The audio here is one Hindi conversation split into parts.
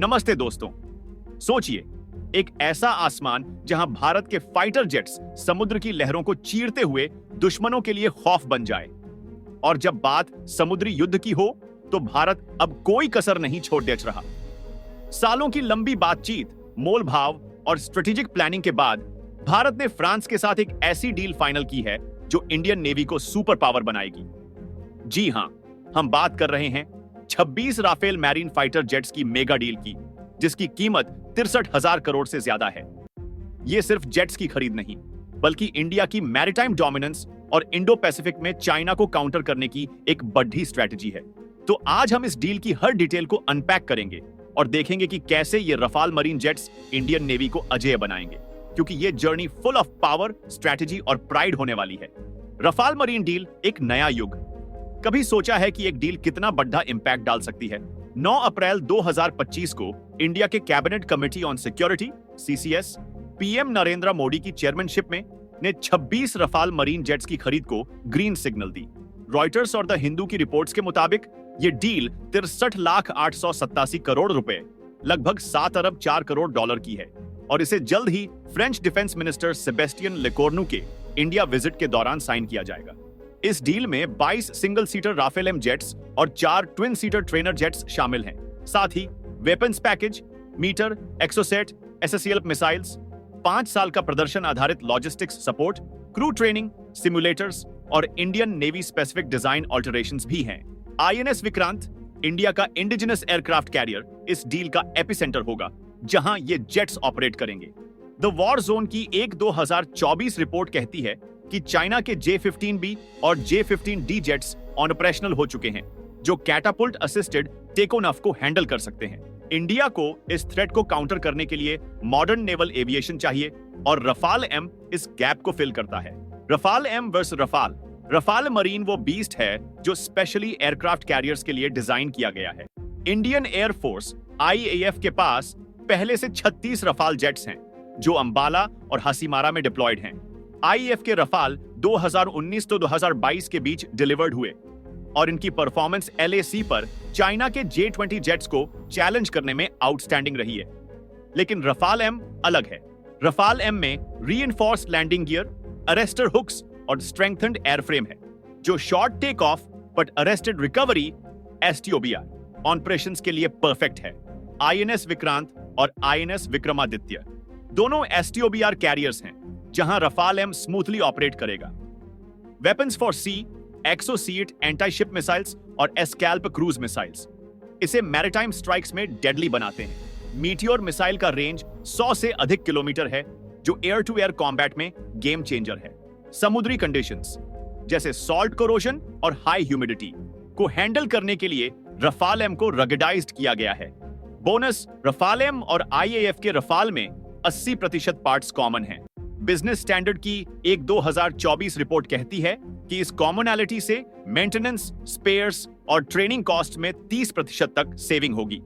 नमस्ते दोस्तों। सोचिए, एक ऐसा आसमान जहां भारत के फाइटर जेट्स समुद्र की लहरों को चीरते हुए दुश्मनों के लिए खौफ बन जाए। और जब बात समुद्री युद्ध की हो तो भारत अब कोई कसर नहीं छोड़ रहा। सालों की लंबी बातचीत, मोल भाव और स्ट्रेटेजिक प्लानिंग के बाद भारत ने फ्रांस के साथ एक ऐसी डील फाइनल की है जो इंडियन नेवी को सुपर पावर बनाएगी। जी हां, हम बात कर रहे हैं 26 राफेल मैरीन फाइटर जेट्स की मेगा डील की, जिसकी कीमत 63,000 करोड़ से ज्यादा है। यह सिर्फ जेट्स की खरीद नहीं, बल्कि इंडिया की मैरीटाइम डोमिनेंस और इंडो पैसिफिक में चाइना को काउंटर करने की एक बड़ी स्ट्रेटजी है। तो आज हम इस डील की हर डिटेल को अनपैक करेंगे और देखेंगे कि कैसे ये Rafale marine jets Indian navy को अजेय बनाएंगे, क्योंकि ये journey full of power, strategy और प्राइड होने वाली है। रफाल मरीन डील एक नया युग। कभी सोचा है कि एक डील कितना बड़ा इंपैक्ट डाल सकती है? 9 अप्रैल 2025 को इंडिया के cabinet committee on security (CCS) PM Narendra Modi की चेयरमैनशिप में ने 26 रफाल मरीन जेट्स की खरीद को ग्रीन सिग्नल दी। रॉयटर्स और द हिंदू की रिपोर्ट्स के मुताबिक ये डील 63,887 करोड़ रुपए, लगभग 7 अरब 4 करोड़ डॉलर की है और इसे जल्द ही फ्रेंच डिफेंस मिनिस्टर सेबेस्टियन लेकोर्नु के इंडिया विजिट के दौरान साइन किया जाएगा। इस डील में 22 single seater Rafale M jets और 4 ट्विन सीटर ट्रेनर जेट्स शामिल हैं। साथ ही weapons package, Meteor, Exocet, SSCL missiles, 5 साल का प्रदर्शन आधारित logistics support, crew training, simulators और Indian Navy specific design alterations भी हैं। आईएनएस विक्रांत, इंडिया का इंडिजिनस एयरक्राफ्ट कैरियर, इस डील का एपिसेंटर होगा, जहां ये जेट्स ऑपरेट करेंगे। द वॉर जोन की एक 2024 रिपोर्ट कहती है कि चाइना के J-15B और J-15D जेट्स ऑपरेशनल हो चुके हैं, जो कैटापुल्ट असिस्टेड टेकोनफ को हैंडल कर सकते हैं। इंडिया को इस थ्रेट को काउंटर करने के लिए मॉडर्न नेवल एविएशन चाहिए और रफाल एम इस गैप को फिल करता है। Rafale M versus Rafale. Rafale marine वो बीस्ट है जो स्पेशली एयरक्राफ्ट कैरियर्स के लिए डिजाइन किया गया है। इंडियन एयरफोर्स IAF के पास पहले से 36 रफाल जेट्स हैं, जो अंबाला और हसीमारा में डिप्लॉयड हैं। IAF के रफाल 2019 तो 2022 के बीच डिलीवर्ड हुए और इनकी परफॉर्मेंस LAC पर चाइना के J-20 जेट्स को चैलेंज करने में आउटस्टैंडिंग रही है। लेकिन रफाल एम अलग है। रफाल एम में reinforced landing gear, arrester hooks और स्ट्रेंथन्ड एयरफ्रेम है, जो short take off but arrested recovery STOBR operations के लिए परफेक्ट है। INS विक्रांत और INS विक्रमादित्य दोनों STOBR कैरियर्स हैं, जहां रफाल एम स्मूथली ऑपरेट करेगा। Weapons for sea, Exocet anti ship missiles और एस्कैल्प क्रूज मिसाइल्स इसे मैरीटाइम स्ट्राइक्स में डेडली बनाते हैं। मीटियोर मिसाइल का रेंज 100 से अधिक किलोमीटर है, जो एयर टू एयर कॉम्बैट में गेम चेंजर है। समुद्री कंडीशंस जैसे सॉल्ट कोरोजन और हाई ह्यूमिडिटी को हैंडल करने के लिए रफाल एम को रगडाइज्ड किया गया है। बोनस, रफाल एम और IAF के रफाल में 80% पार्ट्स कॉमन हैं। बिजनेस स्टैंडर्ड की एक 2024 रिपोर्ट कहती है कि इस कॉमनैलिटी से मेंटेनेंस, स्पेयर्स और ट्रेनिंग कॉस्ट में 30% तक सेविंग होगी।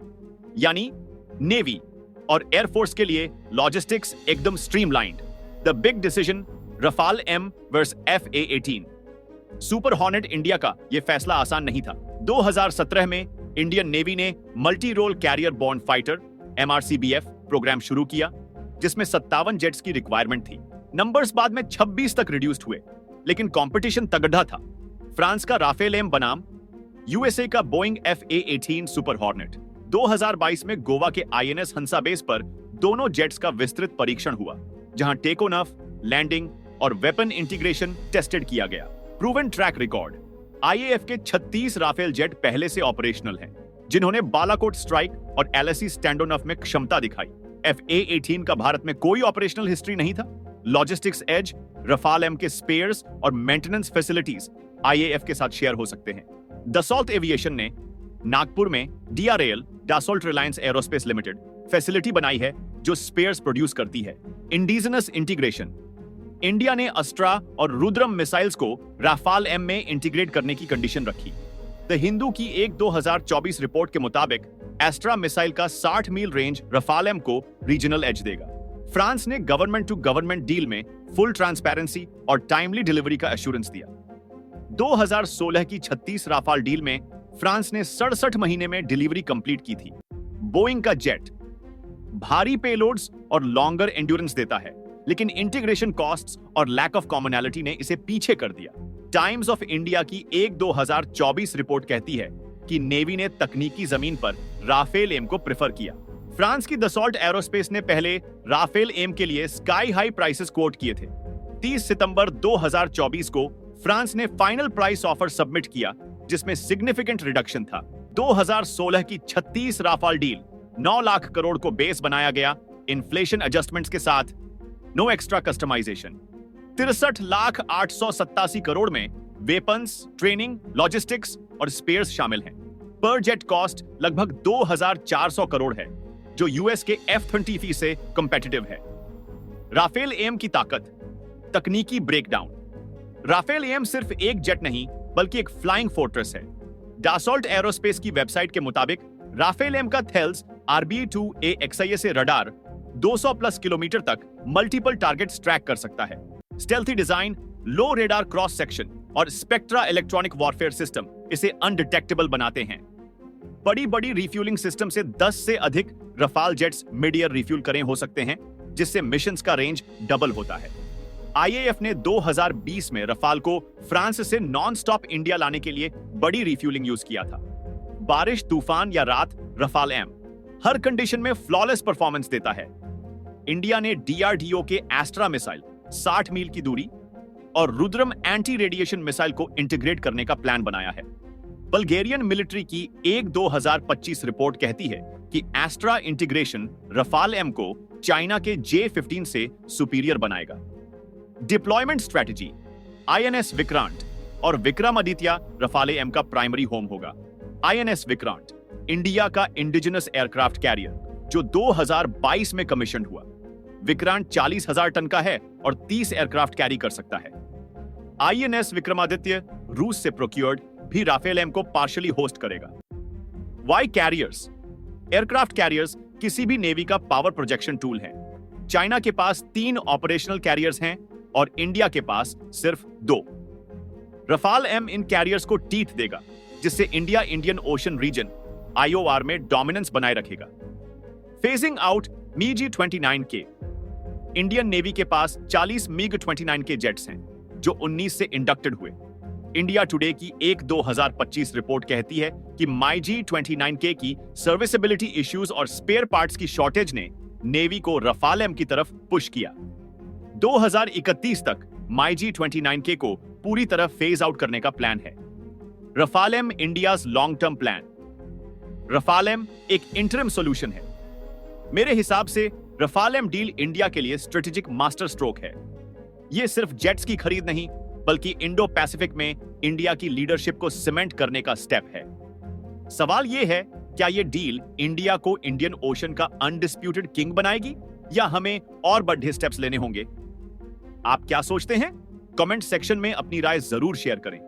यानी नेवी और एयरफोर्स के लिए लॉजिस्टिक्स एकदम streamlined. The big decision, Rafale M versus FA-18। Super hornet India का यह फैसला आसान नहीं था। 2017 में इंडियन नेवी ने multi role carrier born fighter MRCBF programme शुरू किया, जिसमें 57 जेट्स की रिक्वायरमेंट थी। नंबर्स बाद में 26 तक रिड्यूस्ड हुए, लेकिन कंपटीशन तगड़ा था। फ्रांस का राफेल एम बनाम USA का बोइंग FA-18 सुपर हॉर्नेट। 2022 में गोवा के INS हंसा बेस पर दोनों जेट्स का विस्तृत परीक्षण हुआ, जहां टेकोनफ, लैंडिंग और वेपन इंटीग्रेशन टेस्टेड किया गया। Proven track record. IAF के 36 राफेल जेट पहले से ऑपरेशनल हैं, जिन्होंने बालाकोट स्ट्राइक और LAC स्टैंडोनफ में क्षमता दिखाई। FA-18 का भारत में कोई ऑपरेशनल हिस्ट्री नहीं था। लॉजिस्टिक्स एज, रफाल एम के स्पेयर्स और मेंटेनेंस फैसिलिटीज IAF के साथ शेयर हो सकते हैं। दसॉल्ट एविएशन ने नागपुर में DRAL, Dassault Reliance Aerospace Limited facility बनाई है, जो स्पेयर्स प्रोड्यूस करती है। Indigenous integration. इंडिया ने अस्ट्रा और रुद्रम मिसाइल्स को राफाल एम में इंटीग्रेट करने की कंडीशन रखी। द हिंदू की एक 2024 रिपोर्ट के मुताबिक एस्ट्रा मिसाइल का 60 मील रेंज रफाल एम को रीजनल एज देगा। फ्रांस ने गवर्नमेंट टू गवर्नमेंट डील में फुल ट्रांसपेरेंसी और टाइमली डिलीवरी का एश्योरेंस दिया। 2016 की 36 राफाल डील में फ्रांस ने 67 महीने में डिलीवरी कंप्लीट की थी। बोइंग का जेट भारी पेलोड्स और लॉन्गर एंड्योरेंस देता है, लेकिन इंटीग्रेशन कॉस्ट्स और लैक ऑफ कॉमनैलिटी ने इसे पीछे कर दिया। टाइम्स ऑफ इंडिया की एक 2024 रिपोर्ट कहती है कि नेवी ने तकनीकी जमीन पर राफेल एम को प्रेफर किया। फ्रांस की दसॉल्ट एरोस्पेस ने पहले राफेल एम के लिए स्काई हाई प्राइसेस कोट किए थे। 30 सितंबर 2024 को फ्रांस ने फाइनल प्राइस ऑफर सबमिट किया, जिसमें सिग्निफिकेंट रिडक्शन था। 2016 की 36 राफाल डील 9 लाख करोड़ को बेस बनाया गया, इन्फ्लेशन एडजस्टमेंट्स के साथ, नो एक्स्ट्रा कस्टमाइजेशन। 63,887 करोड़ में वेपन्स, ट्रेनिंग, लॉजिस्टिक्स और स्पेयर्स शामिल हैं। पर जेट कॉस्ट लगभग 2,400 करोड़ है, जो यूएस के F-30 से कंपेटिटिव है। राफेल एम की ताकत, तकनीकी ब्रेकडाउन। राफेल एम सिर्फ एक जेट नहीं, बल्कि एक फ्लाइंग फोर्ट्रेस है। डासॉल्ट एरोस्पेस की वेबसाइट के मुताबिक राफेल एम का Thales RB-2A XIA radar 200 plus kilometre तक मल्टीपल टारगेट्स ट्रैक कर सकता है। स्टेल्थी डिजाइन, लो रेडार क्रॉस सेक्शन और स्पेक्ट्रा इलेक्ट्रॉनिक वॉरफेयर सिस्टम इसे अनडिटेक्टेबल बनाते हैं। बड़ी बड़ी रिफ्यूलिंग सिस्टम से 10 से अधिक Rafale jets mid year refuel करें हो सकते हैं, जिससे मिशंस का रेंज डबल होता है। IAF ने 2020 में रफाल को फ्रांस से नॉन स्टॉप इंडिया लाने के लिए बड़ी रिफ्यूलिंग यूज किया था। बारिश, तूफान या रात, रफाल एम हर कंडीशन में फ्लॉलेस परफॉर्मेंस देता है। इंडिया ने DRDO के एस्ट्रा मिसाइल 60 मील की दूरी और रुद्रम एंटी रेडिएशन मिसाइल को इंटीग्रेट करने का प्लान बनाया है। बल्गेरियन मिलिट्री की एक 2025 रिपोर्ट कहती है कि एस्ट्रा इंटीग्रेशन रफाल एम को चाइना के J-15 से सुपीरियर बनाएगा। डिप्लॉयमेंट स्ट्रेटजी, INS विक्रांत और विक्रमादित्य रफाल एम का प्राइमरी होम होगा। INS विक्रांत इंडिया का इंडिजिनस एयरक्राफ्ट कैरियर, जो 2022 में कमीशन हुआ। विक्रांत 40,000 टन का है और 30 एयरक्राफ्ट कैरी कर सकता है। INS विक्रमादित्य रूस से प्रोक्योर्ड भी राफेल एम को पार्शियली होस्ट करेगा। वाई कैरियर्स, एयरक्राफ्ट कैरियर्स किसी भी नेवी का पावर प्रोजेक्शन टूल है। चाइना के पास 3 ऑपरेशनल कैरियर्स हैं और इंडिया के पास सिर्फ 2। रफाल एम इन कैरियर्स को टीथ देगा, जिससे India Indian ocean region IOR में डोमिनेंस बनाए रखेगा। फेजिंग आउट MiG-29 के, इंडियन नेवी के पास 40 MiG-29 के जेट्स हैं, जो 19 से इंडक्टेड हुए। इंडिया टुडे की एक 2025 रिपोर्ट कहती है कि MiG-29K की सर्विसेबिलिटी इश्यूज और स्पेयर पार्ट्स की शॉर्टेज ने नेवी को रफाल एम की तरफ पुश किया। 2031 तक MiG-29K को पूरी तरह फेज आउट करने का प्लान है। Rafale M India's long term plan. Rafale M एक इंटरिम सॉल्यूशन है। मेरे हिसाब से रफाल एम डील इंडिया के लिए स्ट्रेटेजिक मास्टर स्ट्रोक है। यह सिर्फ जेट्स की खरीद नहीं, बल्कि इंडो पैसिफिक में इंडिया की लीडरशिप को सीमेंट करने का स्टेप है। सवाल यह है, क्या यह डील इंडिया को इंडियन ओशन का अनडिस्प्यूटेड किंग बनाएगी या हमें और बड़े स्टेप्स लेने होंगे? आप क्या सोचते हैं? कमेंट सेक्शन में अपनी राय जरूर शेयर करें।